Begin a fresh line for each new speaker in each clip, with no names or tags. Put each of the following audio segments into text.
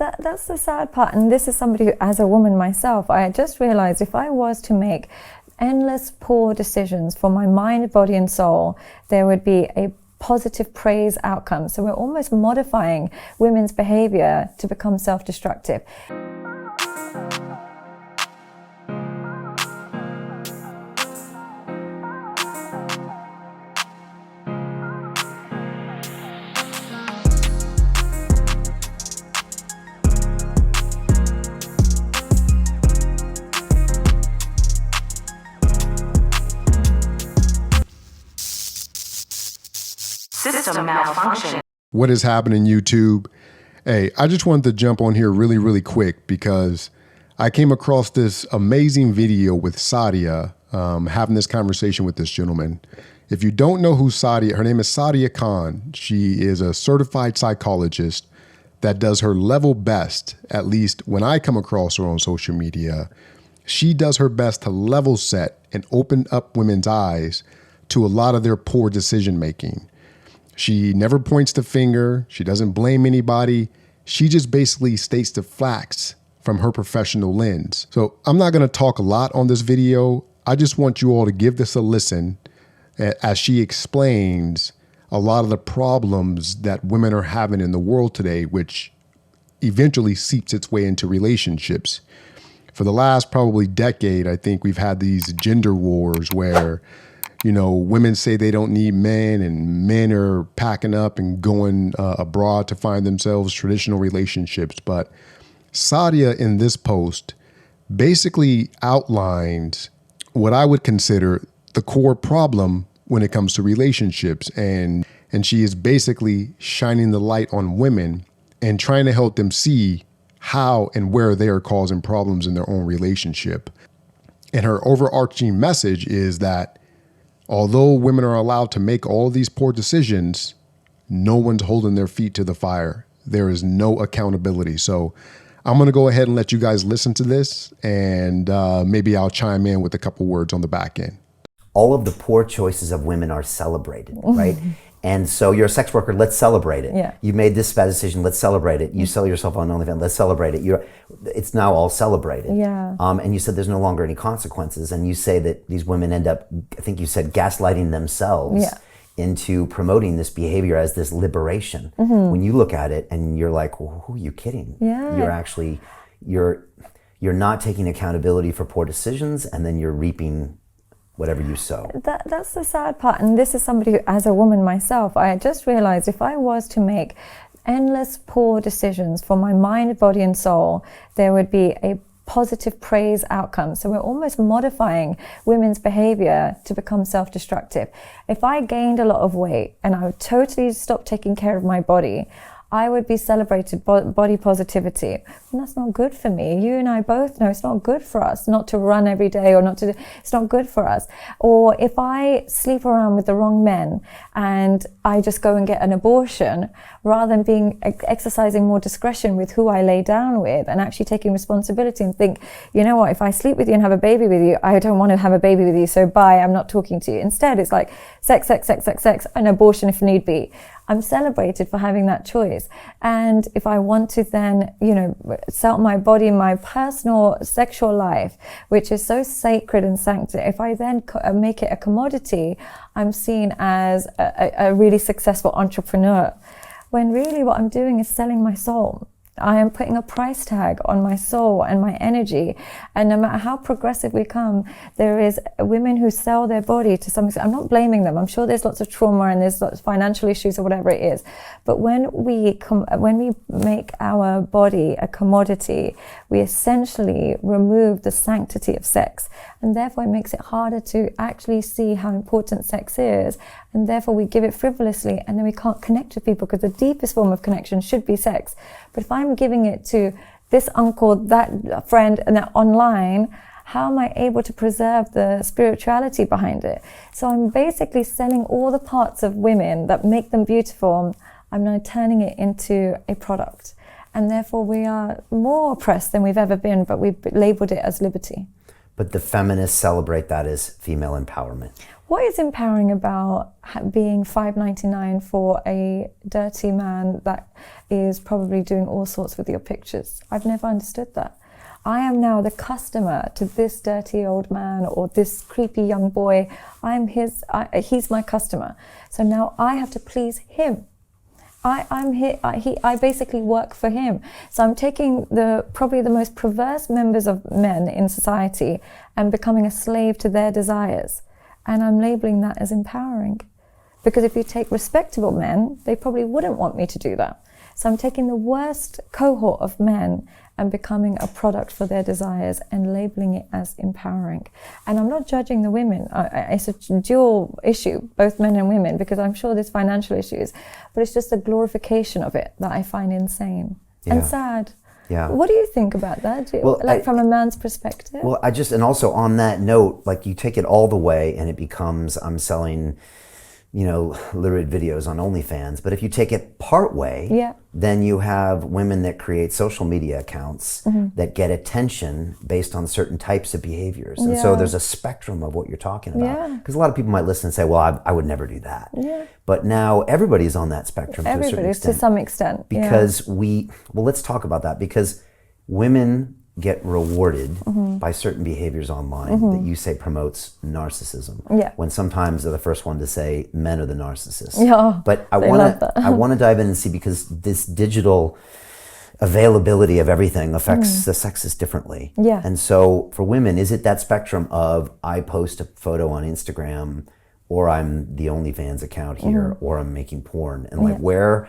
That's the sad part. And this is somebody who, as a woman myself, I just realized if I was to make endless poor decisions for my mind, body and soul, there would be a positive praise outcome. So we're almost modifying women's behavior to become self-destructive.
System malfunction.
What is happening, YouTube? Hey, I just wanted to jump on here really quick because I came across this amazing video with Sadia having this conversation with this gentleman. If you don't know who Sadia, her name is Sadia Khan. She is a certified psychologist that does her level best, at least when I come across her on social media. She does her best to level set and open up women's eyes to a lot of their poor decision making. She never points the finger. She doesn't blame anybody. She just basically states the facts from her professional lens. So I'm not going to talk a lot on this video. I just want you all to give this a listen as she explains a lot of the problems that women are having in the world today, which eventually seeps its way into relationships. For the last probably decade, I think we've had these gender wars where women say they don't need men and men are packing up and going abroad to find themselves traditional relationships. But Sadia in this post basically outlines what I would consider the core problem when it comes to relationships. And she is basically shining the light on women and trying to help them see how and where they are causing problems in their own relationship. And her overarching message is that although women are allowed to make all these poor decisions, no one's holding their feet to the fire. There is no accountability. So I'm going to go ahead and let you guys listen to this, and maybe I'll chime in with a couple words on the back end.
All of the poor choices of women are celebrated, right? And so you're a sex worker, let's celebrate it.
Yeah.
You made this bad decision, let's celebrate it. You sell yourself on OnlyFans, let's celebrate it. It's now all celebrated.
Yeah.
And you said there's no longer any consequences. And you say that these women end up, I think you said, gaslighting themselves into promoting this behavior as this liberation. When you look at it and you're like, well, who are you kidding?
Yeah.
You're actually, you're not taking accountability for poor decisions, and then you're reaping whatever you sow.
That's the sad part. And this is somebody who, as a woman myself, I just realized if I was to make endless poor decisions for my mind, body and soul, there would be a positive praise outcome. So we're almost modifying women's behavior to become self-destructive. If I gained a lot of weight and I would totally stop taking care of my body, I would be celebrated body positivity. And that's not good for me. You and I both know it's not good for us not to run every day or it's not good for us. Or if I sleep around with the wrong men and I just go and get an abortion, rather than exercising more discretion with who I lay down with and actually taking responsibility and think, you know what, if I sleep with you and have a baby with you, I don't want to have a baby with you, so bye, I'm not talking to you. Instead, it's like sex, and abortion if need be. I'm celebrated for having that choice. And if I want to then, sell my body, my personal sexual life, which is so sacred and sanctified, if I then make it a commodity, I'm seen as a really successful entrepreneur. When really what I'm doing is selling my soul. I am putting a price tag on my soul and my energy. And no matter how progressive we come, there is women who sell their body to some extent. I'm not blaming them. I'm sure there's lots of trauma and there's lots of financial issues or whatever it is. But when we make our body a commodity, we essentially remove the sanctity of sex. And therefore it makes it harder to actually see how important sex is. And therefore we give it frivolously, and then we can't connect with people, because the deepest form of connection should be sex. But if I'm giving it to this uncle, that friend, and that online, how am I able to preserve the spirituality behind it? So I'm basically selling all the parts of women that make them beautiful. I'm now turning it into a product. And therefore we are more oppressed than we've ever been, but we've labeled it as liberty.
But the feminists celebrate that as female empowerment.
What is empowering about being $5.99 for a dirty man that is probably doing all sorts with your pictures? I've never understood that. I am now the customer to this dirty old man or this creepy young boy. He's my customer. So now I have to please him. I basically work for him. So I'm taking probably the most perverse members of men in society and becoming a slave to their desires. And I'm labeling that as empowering. Because if you take respectable men, they probably wouldn't want me to do that. So I'm taking the worst cohort of men and becoming a product for their desires and labeling it as empowering. And I'm not judging the women. It's a dual issue, both men and women, because I'm sure there's financial issues, but it's just a glorification of it that I find insane and sad.
Yeah.
What do you think about that? From a man's perspective?
Well, and also on that note, like you take it all the way and it becomes, I'm selling, lurid videos on OnlyFans. But if you take it part way, then you have women that create social media accounts that get attention based on certain types of behaviors. And so there's a spectrum of what you're talking about. Because a lot of people might listen and say, well, I would never do that. Yeah. But now everybody's on that spectrum to a certain extent.
To some extent.
Because let's talk about that. Because women get rewarded by certain behaviors online that you say promotes narcissism. Yeah. When sometimes they're the first one to say men are the narcissists.
Yeah.
But I want to dive in and see, because this digital availability of everything affects the sexes differently. Yeah. And so for women, is it that spectrum of I post a photo on Instagram, or I'm the OnlyFans account here, or I'm making porn, and like where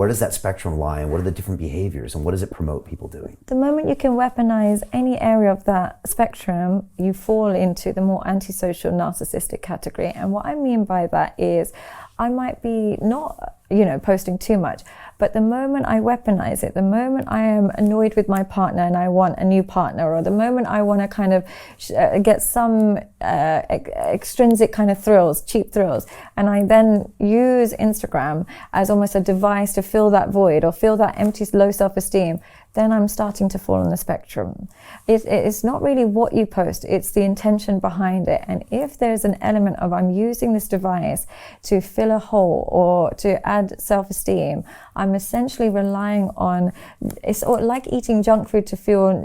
does that spectrum lie, and what are the different behaviors, and what does it promote people doing?
The moment you can weaponize any area of that spectrum, you fall into the more antisocial narcissistic category. And what I mean by that is I might be not, posting too much, but the moment I weaponize it, the moment I am annoyed with my partner and I want a new partner, or the moment I want to kind of get some extrinsic kind of thrills, cheap thrills, and I then use Instagram as almost a device to fill that void or fill that empty, low self-esteem, then I'm starting to fall on the spectrum. It's not really what you post, it's the intention behind it. And if there's an element of I'm using this device to fill a hole or to add self-esteem, I'm essentially relying on, it's like eating junk food to fuel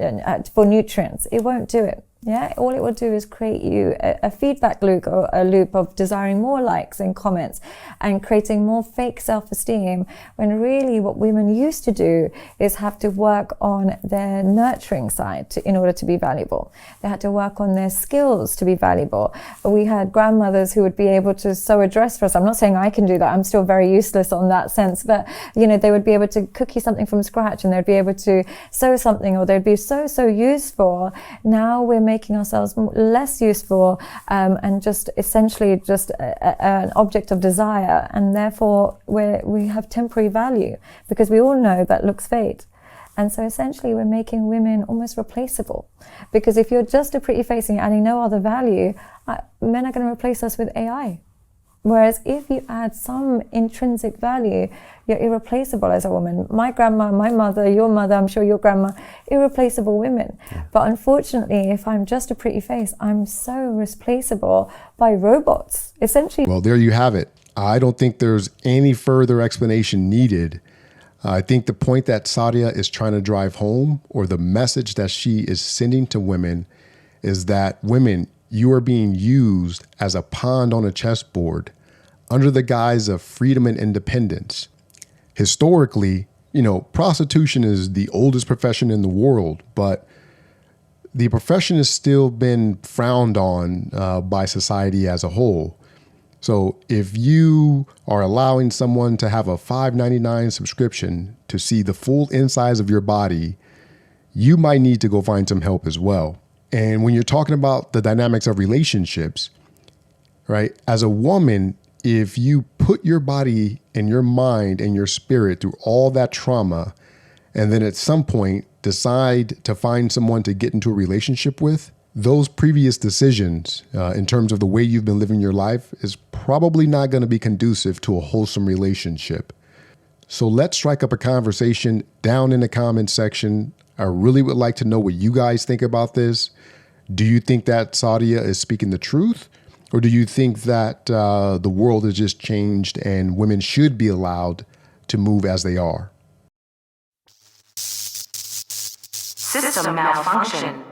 for nutrients. It won't do it. Yeah, all it will do is create you a feedback loop, or a loop of desiring more likes and comments and creating more fake self-esteem, when really what women used to do is have to work on their nurturing side in order to be valuable. They had to work on their skills to be valuable. We had grandmothers who would be able to sew a dress for us. I'm not saying I can do that. I'm still very useless on that sense, but they would be able to cook you something from scratch, and they'd be able to sew something, or they'd be so useful. Now we're making ourselves less useful and just essentially just an object of desire, and therefore we have temporary value, because we all know that looks fade. And so essentially we're making women almost replaceable, because if you're just a pretty face and you're adding no other value, men are going to replace us with AI. Whereas if you add some intrinsic value, you're irreplaceable as a woman. My grandma, my mother, your mother, I'm sure your grandma, irreplaceable women. Yeah. But unfortunately, if I'm just a pretty face, I'm so replaceable by robots, essentially.
Well, there you have it. I don't think there's any further explanation needed. I think the point that Sadia is trying to drive home, or the message that she is sending to women, is that women, you are being used as a pawn on a chessboard under the guise of freedom and independence. Historically, prostitution is the oldest profession in the world, but the profession has still been frowned on by society as a whole. So if you are allowing someone to have a $5.99 subscription to see the full insides of your body, you might need to go find some help as well. And when you're talking about the dynamics of relationships, right, as a woman, if you put your body and your mind and your spirit through all that trauma, and then at some point decide to find someone to get into a relationship with, those previous decisions in terms of the way you've been living your life is probably not going to be conducive to a wholesome relationship. So let's strike up a conversation down in the comment section. I really would like to know what you guys think about this. Do you think that Sadia is speaking the truth? Or do you think that the world has just changed and women should be allowed to move as they are?
System malfunction.